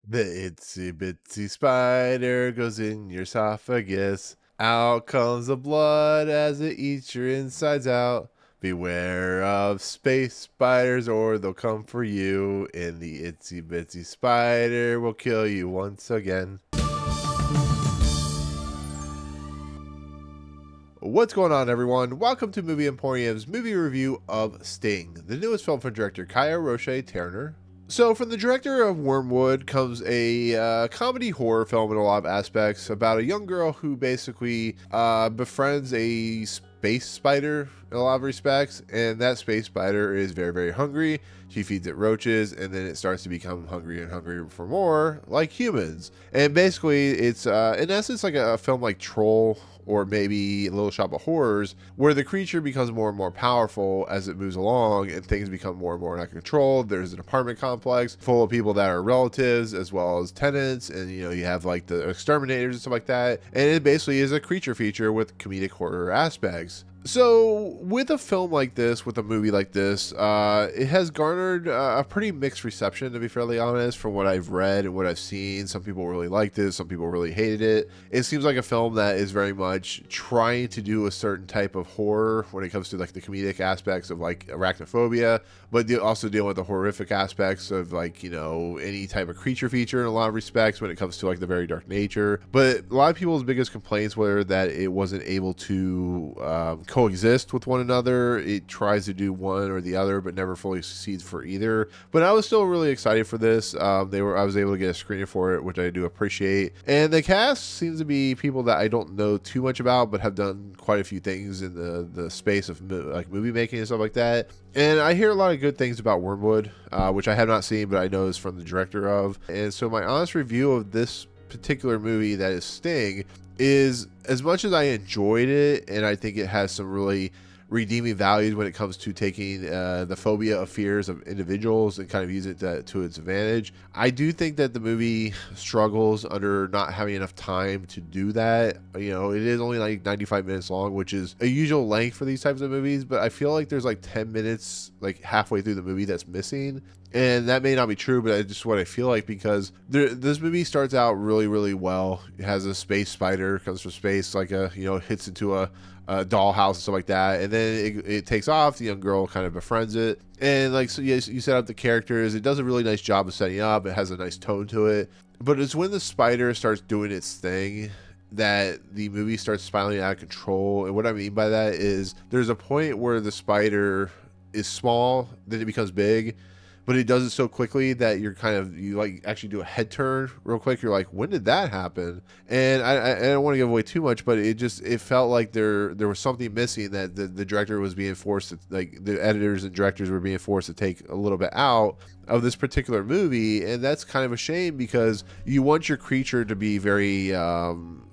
The itsy bitsy spider goes in your esophagus. Out comes the blood as it eats your insides out. Beware of space spiders or they'll come for you. And the itsy bitsy spider will kill you once again. What's going on, everyone? Welcome to Movie Emporium's movie review of Sting, the newest film from director Kiah Roache-Turner. So, from the director of Wormwood comes a comedy horror film in a lot of aspects about a young girl who basically befriends a space spider in a lot of respects, and that space spider is very, very hungry. She feeds it roaches, and then it starts to become hungry and hungry for more, like humans. And basically, it's in essence like a film like Troll or maybe Little Shop of Horrors, where the creature becomes more and more powerful as it moves along and things become more and more not controlled. There's an apartment complex full of people that are relatives as well as tenants, and you have like the exterminators and stuff like that. And it basically is a creature feature with comedic horror aspects. So, with a film like this, with a movie like this, it has garnered a pretty mixed reception, to be fairly honest, from what I've read and what I've seen. Some people really liked it, some people really hated it. It seems like a film that is very much trying to do a certain type of horror when it comes to like the comedic aspects of like arachnophobia, but also deal with the horrific aspects of like, any type of creature feature in a lot of respects when it comes to like the very dark nature. But a lot of people's biggest complaints were that it wasn't able to coexist with one another. It tries to do one or the other, but never fully succeeds for either. But I was still really excited for this. I was able to get a screening for it, which I do appreciate. And the cast seems to be people that I don't know too much about, but have done quite a few things in the space of like movie making and stuff like that. And I hear a lot of good things about Wormwood, which I have not seen, but I know is from the director of. And so my honest review of this particular movie, that is Sting, is as much as I enjoyed it, and I think it has some really redeeming values when it comes to taking the phobia of fears of individuals and kind of use it to its advantage. I do think that the movie struggles under not having enough time to do that. It is only like 95 minutes long, which is a usual length for these types of movies, but I feel like there's like 10 minutes like halfway through the movie that's missing. And that may not be true, but it's just what I feel like, because this movie starts out really, really well. It has a space spider, comes from space, like hits into a dollhouse and stuff like that, and then it takes off. The young girl kind of befriends it, and like, so you set up the characters. It does a really nice job of setting up. It has a nice tone to it, but it's when the spider starts doing its thing that the movie starts spiraling out of control. And what I mean by that is there's a point where the spider is small, then it becomes big, but it does it so quickly that you like actually do a head turn real quick. You're like, when did that happen? And I don't want to give away too much, but it felt like there was something missing, that the director was being forced to, like the editors and directors were being forced to take a little bit out of this particular movie. And that's kind of a shame, because you want your creature to be very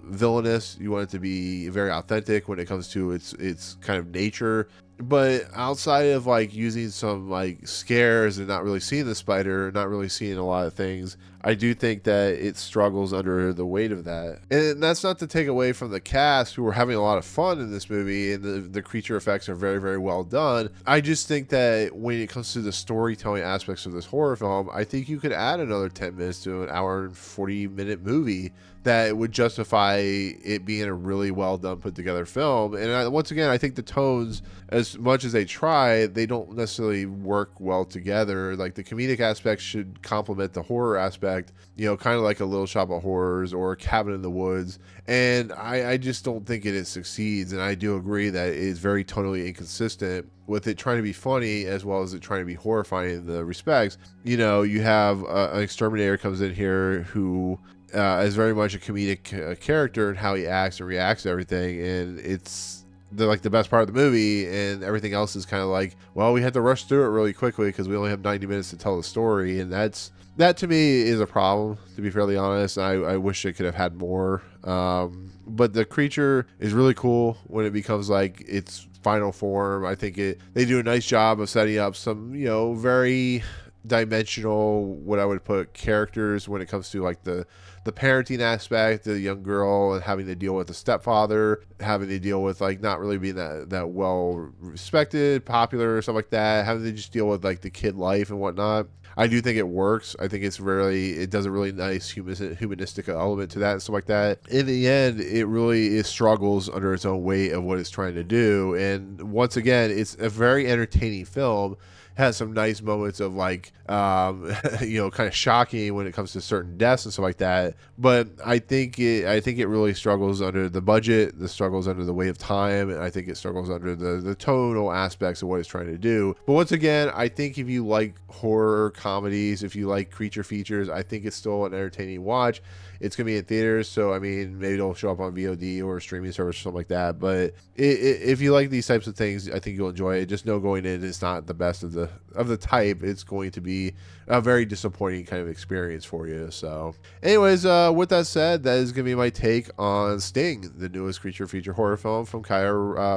villainous. You want it to be very authentic when it comes to its kind of nature. But outside of like using some like scares and not really seeing the spider, not really seeing a lot of things, I do think that it struggles under the weight of that. And that's not to take away from the cast, who are having a lot of fun in this movie, and the creature effects are very, very well done. I just think that when it comes to the storytelling aspects of this horror film, I think you could add another 10 minutes to an hour and 40-minute movie that would justify it being a really well done, put together film. And once again, I think the tones, as much as they try, they don't necessarily work well together. Like the comedic aspect should complement the horror aspect, kind of like a Little Shop of Horrors or a Cabin in the Woods. And I just don't think it succeeds. And I do agree that it is very tonally inconsistent with it trying to be funny as well as it trying to be horrifying in the respects. You have an exterminator comes in here who is very much a comedic character in how he acts and reacts to everything, and it's the best part of the movie, and everything else is kind of like, well, we had to rush through it really quickly because we only have 90 minutes to tell the story. And that to me is a problem, to be fairly honest. I wish it could have had more, but the creature is really cool when it becomes like its final form. I think they do a nice job of setting up some very dimensional, what I would put, characters when it comes to like the parenting aspect, the young girl, and having to deal with the stepfather, having to deal with like not really being that well respected, popular, or stuff like that, having to just deal with like the kid life and whatnot. I do think it works. I think it does a really nice humanistic element to that and stuff like that. In the end, it really struggles under its own weight of what it's trying to do. And once again, it's a very entertaining film. Has some nice moments of like, you know, kind of shocking when it comes to certain deaths and stuff like that. But I think it really struggles under the budget, the struggles under the weight of time, and I think it struggles under the tonal aspects of what it's trying to do. But once again, I think if you like horror comedies, if you like creature features, I think it's still an entertaining watch. It's going to be in theaters, so I mean, maybe it'll show up on VOD or a streaming service or something like that. But if you like these types of things, I think you'll enjoy it. Just know going in, it's not the best of the type. It's going to be a very disappointing kind of experience for you. So anyways, with that said, that is going to be my take on Sting, the newest creature feature horror film from Kiah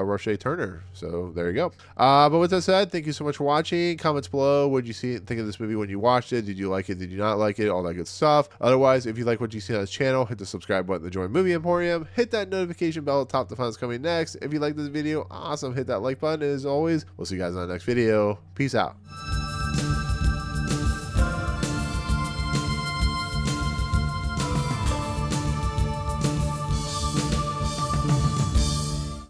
Roache-Turner. So there you go. But with that said, thank you so much for watching. Comments below. What did you think of this movie when you watched it? Did you like it? Did you not like it? All that good stuff. Otherwise, if you like what you see on this channel, hit the subscribe button to join Movie Emporium. Hit that notification bell at the top to find what's coming next. If you like this video, awesome. Hit that like button. And as always, we'll see you guys on the next video. Peace out.